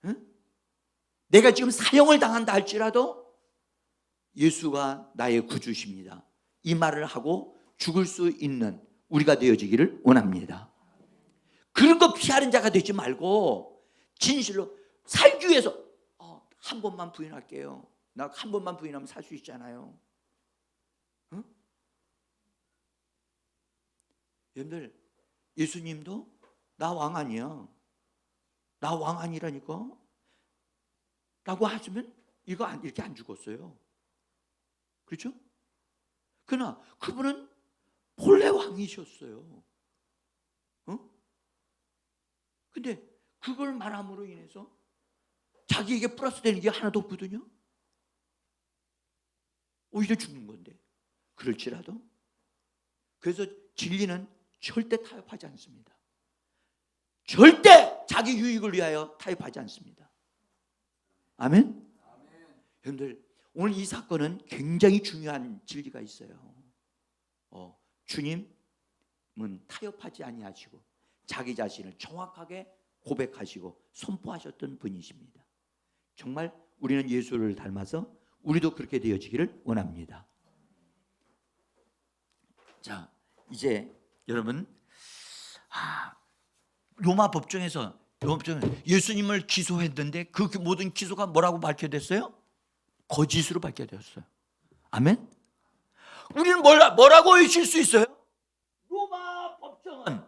응? 내가 지금 사형을 당한다 할지라도 예수가 나의 구주십니다. 이 말을 하고 죽을 수 있는 우리가 되어지기를 원합니다. 그런 거 피하는 자가 되지 말고 진실로 살기 위해서 한 번만 부인할게요. 나 한 번만 부인하면 살 수 있잖아요. 응? 여러분들, 예수님도 나 왕 아니야, 나 왕 아니라니까 라고 하시면 이거 이렇게 안 죽었어요. 그렇죠? 그러나 그분은 본래 왕이셨어요. 근데 그걸 말함으로 인해서 자기에게 플러스 되는 게 하나도 없거든요. 오히려 죽는 건데. 그럴지라도. 그래서 진리는 절대 타협하지 않습니다. 절대 자기 유익을 위하여 타협하지 않습니다. 아멘? 여러분들, 오늘 이 사건은 굉장히 중요한 진리가 있어요. 주님은 타협하지 아니하시고 자기 자신을 정확하게 고백하시고 선포하셨던 분이십니다. 정말 우리는 예수를 닮아서 우리도 그렇게 되어지기를 원합니다. 자, 이제 여러분, 로마 법정에서 예수님을 기소했는데 그 모든 기소가 뭐라고 밝혀졌어요? 거짓으로 밝혀졌어요. 아멘? 우리는 뭐라고 외칠 수 있어요? 로마 법정은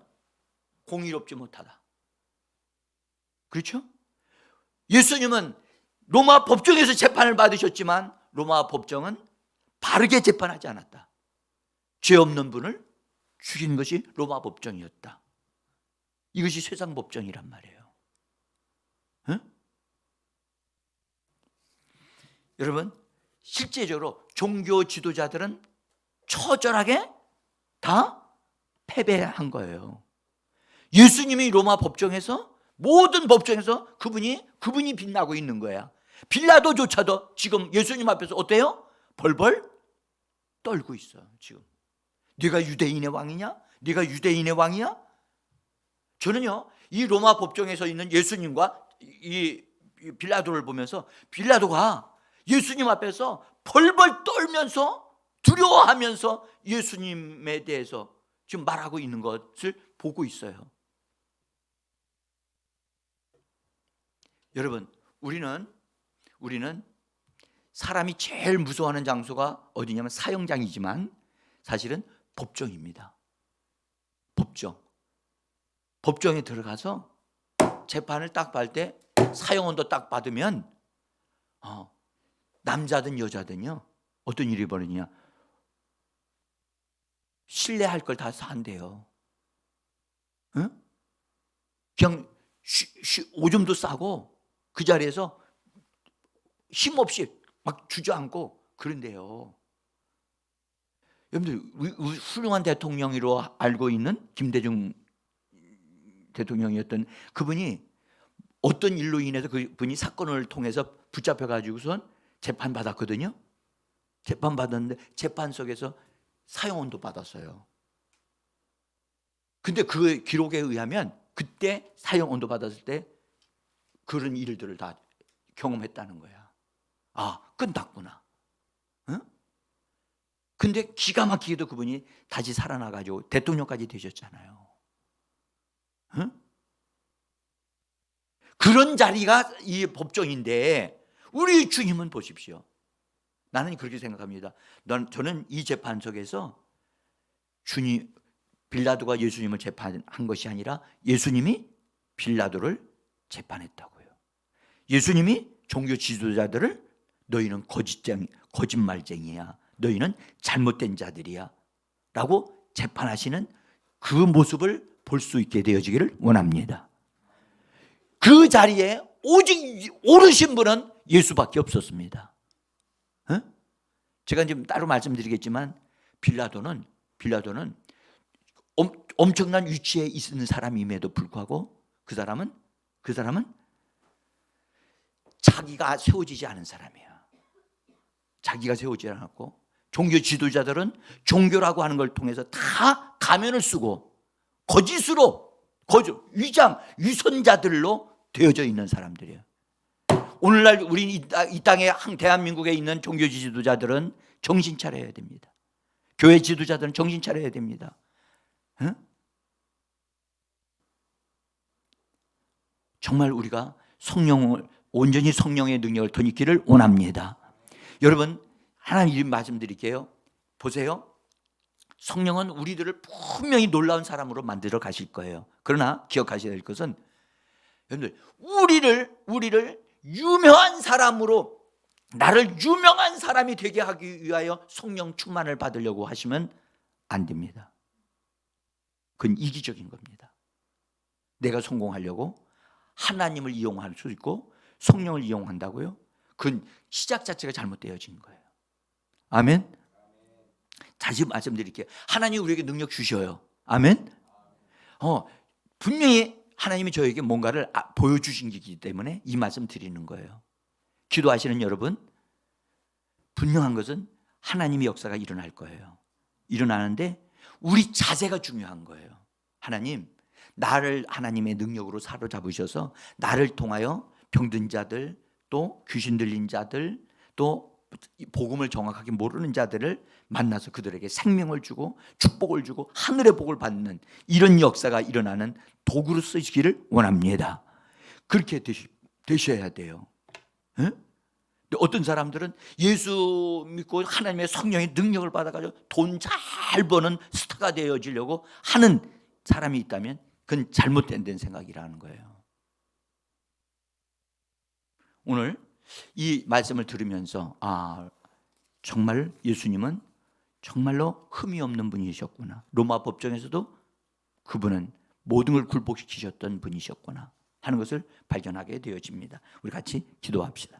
공의롭지 못하다. 그렇죠? 예수님은 로마 법정에서 재판을 받으셨지만 로마 법정은 바르게 재판하지 않았다. 죄 없는 분을 죽인 것이 로마 법정이었다. 이것이 세상 법정이란 말이에요. 응? 여러분, 실제적으로 종교 지도자들은 처절하게 다 패배한 거예요. 예수님이 로마 법정에서, 모든 법정에서 그분이 빛나고 있는 거야. 빌라도조차도 지금 예수님 앞에서 어때요? 벌벌 떨고 있어. 지금 네가 유대인의 왕이냐? 네가 유대인의 왕이야? 저는요, 이 로마 법정에서 있는 예수님과 이 빌라도를 보면서 빌라도가 예수님 앞에서 벌벌 떨면서 두려워하면서 예수님에 대해서 지금 말하고 있는 것을 보고 있어요. 여러분, 우리는 사람이 제일 무서워하는 장소가 어디냐면 사형장이지만 사실은 법정입니다. 법정에 들어가서 재판을 딱 받을 때 사형원도 딱 받으면 남자든 여자든요, 어떤 일이 벌어지냐, 신뢰할 걸 다 산대요. 응? 그냥 오줌도 싸고 그 자리에서 힘없이 막 주저앉고 그런데요. 여러분들, 훌륭한 대통령으로 알고 있는 김대중 대통령이었던 그분이 어떤 일로 인해서 그분이 사건을 통해서 붙잡혀가지고선 재판받았거든요. 재판받았는데 재판 속에서 사형원도 받았어요. 근데 그 기록에 의하면 그때 사형원도 받았을 때 그런 일들을 다 경험했다는 거야. 끝났구나. 응? 근데 기가 막히게도 그분이 다시 살아나가지고 대통령까지 되셨잖아요. 응? 그런 자리가 이 법정인데 우리 주님은 보십시오. 나는 그렇게 생각합니다. 저는 이 재판 속에서 빌라도가 예수님을 재판한 것이 아니라 예수님이 빌라도를 재판했다고요. 예수님이 종교 지도자들을 너희는 거짓말쟁이야, 너희는 잘못된 자들이야 라고 재판하시는 그 모습을 볼 수 있게 되어지기를 원합니다. 그 자리에 오직 오르신 분은 예수밖에 없었습니다. 제가 지금 따로 말씀드리겠지만 빌라도는 엄청난 위치에 있는 사람임에도 불구하고 그 사람은 자기가 세워지지 않은 사람이야. 자기가 세워지지 않았고, 종교 지도자들은 종교라고 하는 걸 통해서 다 가면을 쓰고 거짓으로 위선자들로 되어져 있는 사람들이에요. 오늘날 우리 이 땅에 대한민국에 있는 종교 지도자들은 정신 차려야 됩니다. 교회 지도자들은 정신 차려야 됩니다. 응? 정말 우리가 성령을 온전히 성령의 능력을 덧입기를 원합니다. 여러분, 하나님 말씀드릴게요. 보세요. 성령은 우리들을 분명히 놀라운 사람으로 만들어 가실 거예요. 그러나 기억하셔야 될 것은, 여러분들, 우리를 유명한 사람으로, 나를 유명한 사람이 되게 하기 위하여 성령 충만을 받으려고 하시면 안 됩니다. 그건 이기적인 겁니다. 내가 성공하려고 하나님을 이용할 수 있고 성령을 이용한다고요? 그건 시작 자체가 잘못되어진 거예요. 아멘. 다시 말씀드릴게요. 하나님이 우리에게 능력 주셔요. 아멘. 분명히 하나님이 저에게 뭔가를 보여주신 거기 때문에 이 말씀 드리는 거예요. 기도하시는 여러분, 분명한 것은 하나님의 역사가 일어날 거예요. 일어나는데 우리 자세가 중요한 거예요. 하나님, 나를 하나님의 능력으로 사로잡으셔서 나를 통하여 병든 자들, 또 귀신 들린 자들, 또 복음을 정확하게 모르는 자들을 만나서 그들에게 생명을 주고 축복을 주고 하늘의 복을 받는 이런 역사가 일어나는 도구로 쓰시기를 원합니다. 그렇게 되셔야 돼요. 네? 어떤 사람들은 예수 믿고 하나님의 성령의 능력을 받아가지고 돈 잘 버는 스타가 되어지려고 하는 사람이 있다면 그건 잘못된 생각이라는 거예요. 오늘 이 말씀을 들으면서 정말 예수님은 정말로 흠이 없는 분이셨구나. 로마 법정에서도 그분은 모든 걸 굴복시키셨던 분이셨구나 하는 것을 발견하게 되어집니다. 우리 같이 기도합시다.